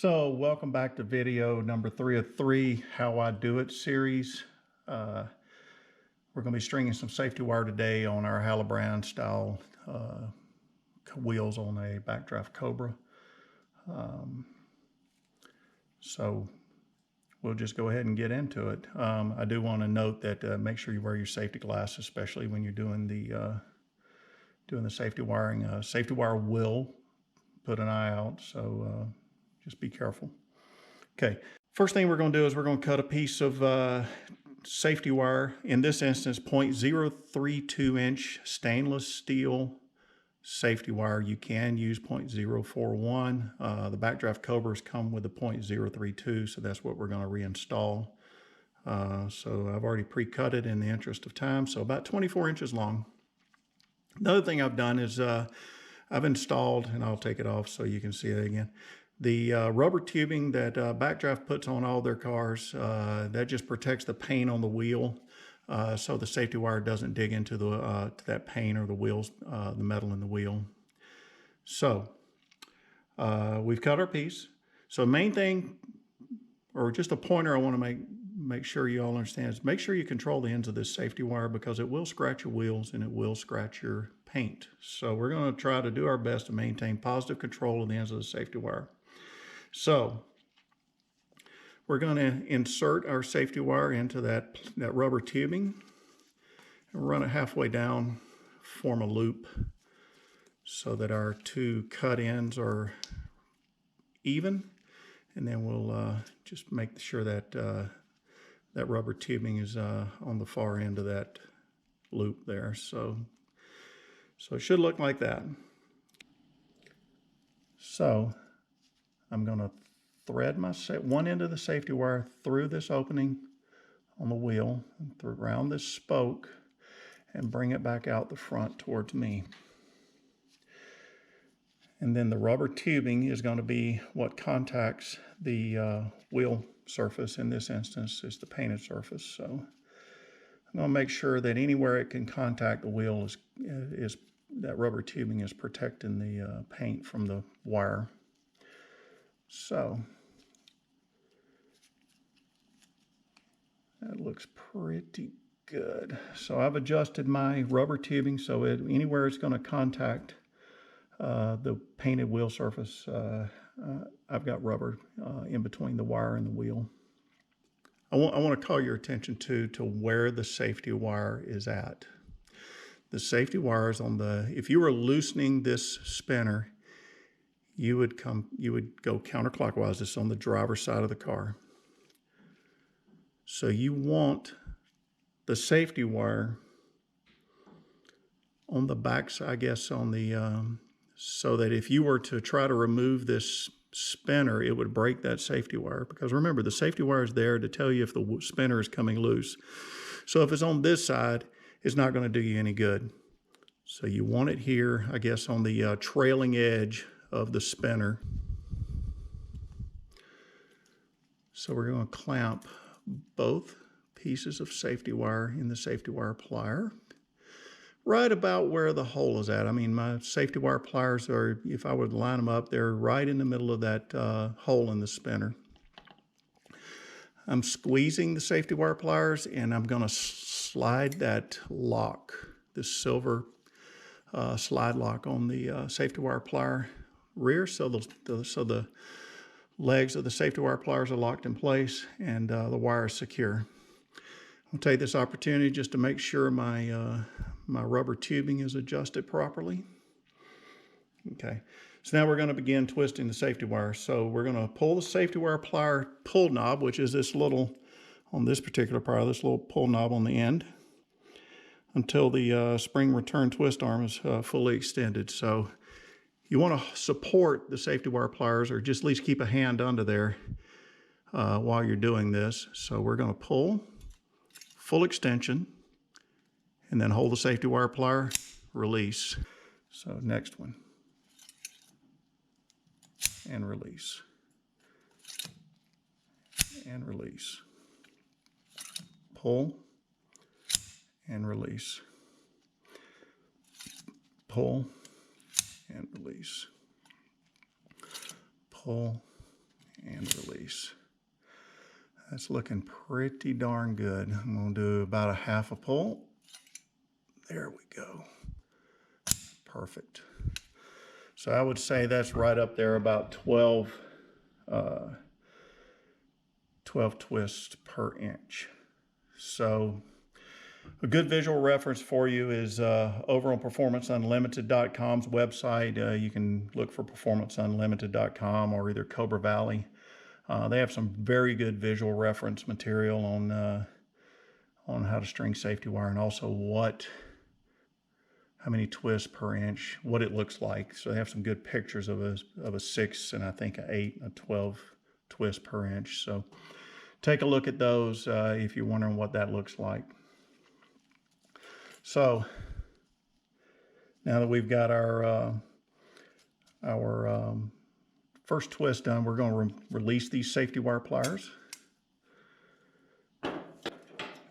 So welcome back to video number 3 of 3 How I Do It series. We're going to be stringing some safety wire today on our Halibrand-style wheels on a Backdraft Cobra. So we'll just go ahead and get into it. I do want to note that make sure you wear your safety glasses, especially when you're doing the safety wiring. Safety wire will put an eye out, so just be careful. Okay, first thing we're going to do is we're going to cut a piece of safety wire, in this instance 0.032 inch stainless steel safety wire. You can use 0.041. The Backdraft Cobras come with a 0.032, so that's what we're going to reinstall. So I've already pre-cut it in the interest of time, so about 24 inches long. The other thing I've done is I've installed, and I'll take it off so you can see it again, the rubber tubing that Backdraft puts on all their cars. That just protects the paint on the wheel, so the safety wire doesn't dig into to that paint or the wheels, the metal in the wheel. So we've cut our piece. So main thing, or just a pointer I want to make sure you all understand, is make sure you control the ends of this safety wire, because it will scratch your wheels and it will scratch your paint. So we're going to try to do our best to maintain positive control of the ends of the safety wire. So we're going to insert our safety wire into that rubber tubing and run it halfway down, form a loop so that our two cut ends are even, and then we'll just make sure that that rubber tubing is on the far end of that loop there. So it should look like that. So I'm going to thread one end of the safety wire through this opening on the wheel, around this spoke, and bring it back out the front towards me. And then the rubber tubing is going to be what contacts the wheel surface. In this instance, is the painted surface. So I'm going to make sure that anywhere it can contact the wheel is that rubber tubing is protecting the paint from the wire. So that looks pretty good. So I've adjusted my rubber tubing so anywhere it's going to contact the painted wheel surface, I've got rubber in between the wire and the wheel. I want to call your attention to where the safety wire is at. The safety wire is on if you were loosening this spinner, you would go counterclockwise. It's on the driver's side of the car. So you want the safety wire on the back side, I guess, on the so that if you were to try to remove this spinner, it would break that safety wire. Because remember, the safety wire is there to tell you if the spinner is coming loose. So if it's on this side, it's not going to do you any good. So you want it here, I guess, on the trailing edge of the spinner. So we're going to clamp both pieces of safety wire in the safety wire plier right about where the hole is at. I mean, my safety wire pliers are, if I would line them up, they're right in the middle of that hole in the spinner. I'm squeezing the safety wire pliers, and I'm going to slide that lock, this silver slide lock on the safety wire plier rear, so the legs of the safety wire pliers are locked in place and the wire is secure. I'll take this opportunity just to make sure my rubber tubing is adjusted properly. Okay, so now we're going to begin twisting the safety wire. So we're going to pull the safety wire plier pull knob, which is this little, on this particular plier, this little pull knob on the end, until the spring return twist arm is fully extended. So you want to support the safety wire pliers, or just at least keep a hand under there while you're doing this. So we're going to pull full extension, and then hold the safety wire plier, release. So next one, and release, and release. Pull, and release. Pull, and release. Pull, and release. That's looking pretty darn good. I'm going to do about a half a pull. There we go. Perfect. So I would say that's right up there, about 12 twists per inch. So a good visual reference for you is over on performanceunlimited.com's website. You can look for performanceunlimited.com or either Cobra Valley. They have some very good visual reference material on how to string safety wire, and also how many twists per inch, what it looks like. So they have some good pictures of a 6 and I think an 8 and a 12 twist per inch. So take a look at those if you're wondering what that looks like. So now that we've got our first twist done, we're going to release these safety wire pliers.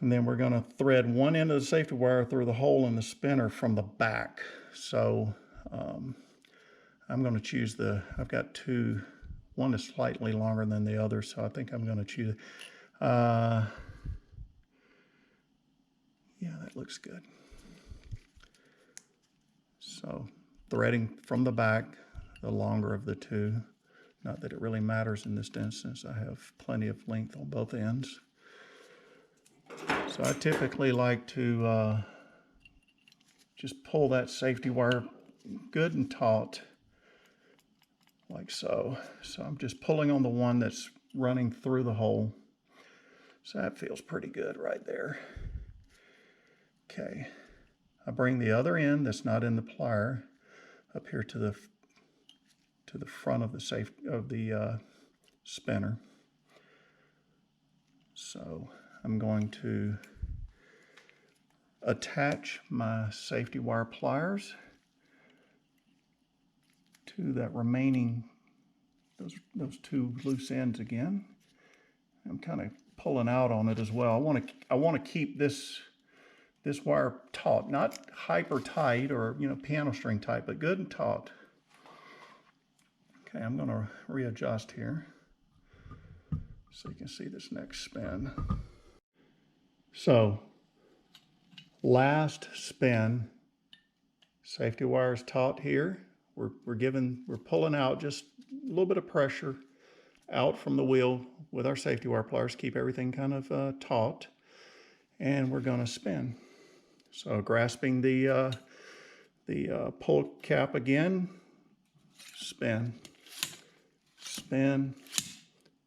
And then we're going to thread one end of the safety wire through the hole in the spinner from the back. So I'm going to choose I've got two. One is slightly longer than the other, so I think I'm going to choose yeah, that looks good. So threading from the back, the longer of the two. Not that it really matters in this instance. I have plenty of length on both ends. So I typically like to just pull that safety wire good and taut, like so. So I'm just pulling on the one that's running through the hole. So that feels pretty good right there. Okay, I bring the other end that's not in the plier up here to the front of the spinner. So I'm going to attach my safety wire pliers to that remaining, those two loose ends again. I'm kind of pulling out on it as well. I want to keep this wire taut, not hyper tight or piano string tight, but good and taut. Okay, I'm going to readjust here so you can see this next spin. So last spin, safety wire is taut here. We're pulling out just a little bit of pressure out from the wheel with our safety wire pliers, keep everything kind of taut, and we're going to spin. So grasping the pull cap again, spin, spin,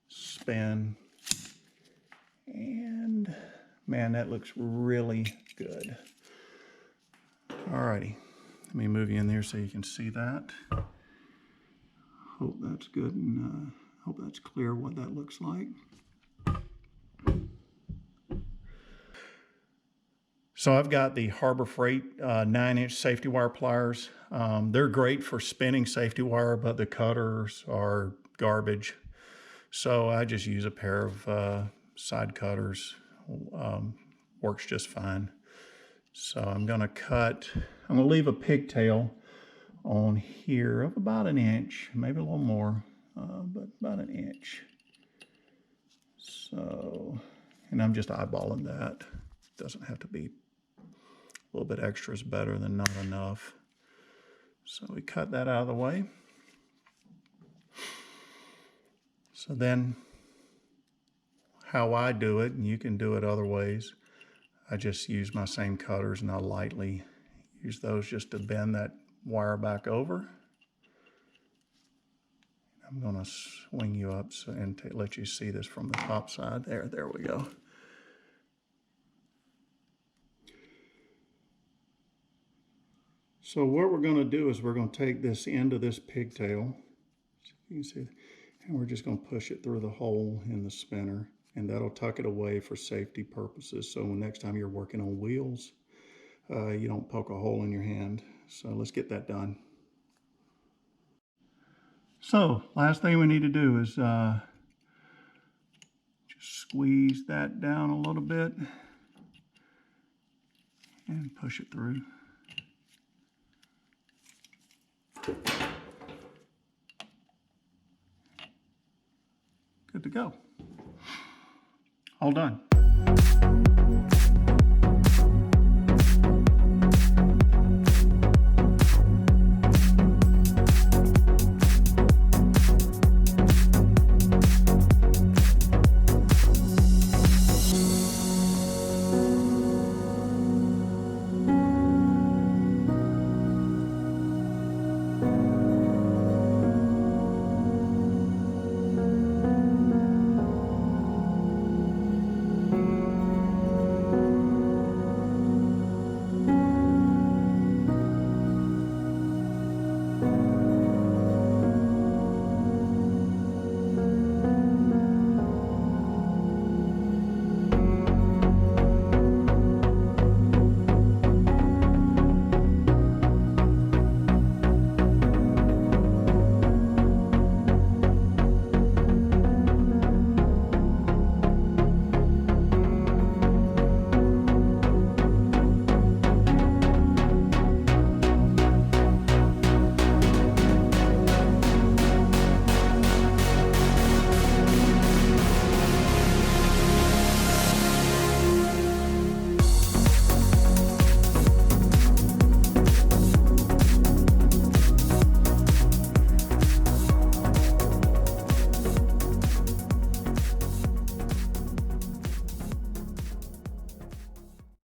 spin, and man, that looks really good. Alrighty, let me move you in there so you can see that. Hope that's good, and hope that's clear what that looks like. So I've got the Harbor Freight 9-inch safety wire pliers. They're great for spinning safety wire, but the cutters are garbage. So I just use a pair of side cutters. Works just fine. So I'm going to leave a pigtail on here of about an inch, maybe a little more, but about an inch. So, and I'm just eyeballing that. Doesn't have to be. A little bit extra is better than not enough. So we cut that out of the way. So then how I do it, and you can do it other ways, I just use my same cutters and I lightly use those just to bend that wire back over. I'm going to swing you up and let you see this from the top side. There we go. So what we're going to do is we're going to take this end of this pigtail, you can see, and we're just going to push it through the hole in the spinner, and that'll tuck it away for safety purposes. So when next time you're working on wheels, you don't poke a hole in your hand. So let's get that done. So last thing we need to do is just squeeze that down a little bit and push it through. Good to go. All done.